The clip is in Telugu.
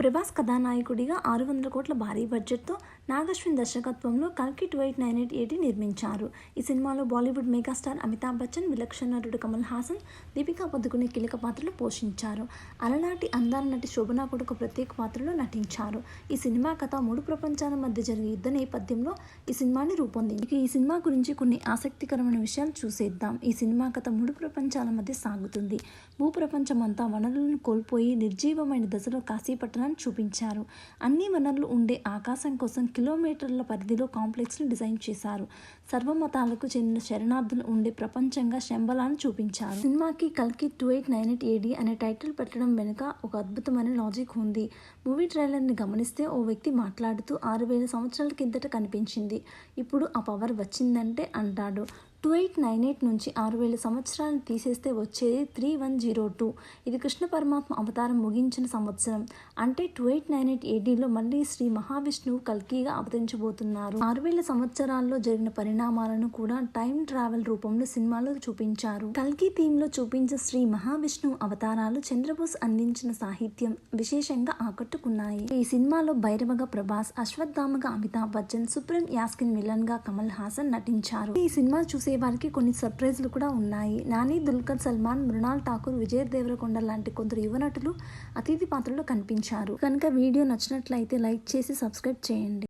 ప్రభాస్ కథానాయకుడిగా 600 కోట్ల భారీ బడ్జెట్తో నాగశ్విన్ దర్శకత్వంలో కల్కి 2898 నిర్మించారు. ఈ సినిమాలో బాలీవుడ్ మెగాస్టార్ అమితాబ్ బచ్చన్, విలక్షణ నటుడు కమల్ హాసన్, దీపికా పదుకునే కీలక పాత్రలు పోషించారు. అలనాటి అందాల నటి శోభనా కూడా ఒక ప్రత్యేక పాత్రలో నటించారు. ఈ సినిమా కథ 3 ప్రపంచాల మధ్య జరిగే యుద్ధ నేపథ్యంలో ఈ సినిమాని రూపొందింది. ఈ సినిమా గురించి కొన్ని ఆసక్తికరమైన విషయాలు చూసేద్దాం. ఈ సినిమా కథ 3 ప్రపంచాల మధ్య సాగుతుంది. భూప్రపంచమంతా వనరులను కోల్పోయి నిర్జీవమైన దశలో కాశీపట్టణాన్ని చూపించారు. అన్ని వనరులు ఉండే ఆకాశం కోసం కిలోమీటర్ల పరిధిలో కాంప్లెక్స్ను డిజైన్ చేశారు. సర్వమతాలకు చెందిన శరణార్థులు ఉండే ప్రపంచంగా శంబలాను చూపించారు. సినిమాకి కల్కి 2898 AD అనే టైటిల్ పెట్టడం వెనుక ఒక అద్భుతమైన లాజిక్ ఉంది. మూవీ ట్రైలర్ని గమనిస్తే ఓ వ్యక్తి మాట్లాడుతూ 6000 సంవత్సరాల కిందట కనిపించింది, ఇప్పుడు ఆ పవర్ వచ్చిందంటే అంటాడు. 2898 నుంచి 6000 సంవత్సరాలను తీసేస్తే వచ్చేది 3102. ఇది కృష్ణ పరమాత్మ అవతారం ముగించిన సంవత్సరం. అంటే 2898 ADలో మళ్ళీ శ్రీ మహావిష్ణువు కల్కిగా అవతరించబోతున్నారు. 6000 సంవత్సరాల్లో జరిగిన పరిణామాలను కూడా టైం ట్రావెల్ రూపంలో సినిమాలో చూపించారు. కల్కి థీమ్లో చూపించిన శ్రీ మహావిష్ణువు అవతారాలు, చంద్రబోస్ అందించిన సాహిత్యం విశేషంగా ఆకట్టుకున్నాయి. ఈ సినిమాలో భైరవగా ప్రభాస్, అశ్వత్థామగా అమితాబ్ బచ్చన్, సుప్రీం యాస్కిన్ విలన్గా కమల్ హాసన్ నటించారు. ఈ సినిమా చూసే వారికి కొన్ని సర్ప్రైజ్లు కూడా ఉన్నాయి. నాని, దుల్కర్ సల్మాన్, మృణాల్ ఠాకూర్, విజయ్ దేవరకొండ లాంటి కొందరు యువ నటులు అతిథి పాత్రలో కనిపించారు. కనుక వీడియో నచ్చినట్లయితే లైక్ చేసి సబ్స్క్రైబ్ చేయండి.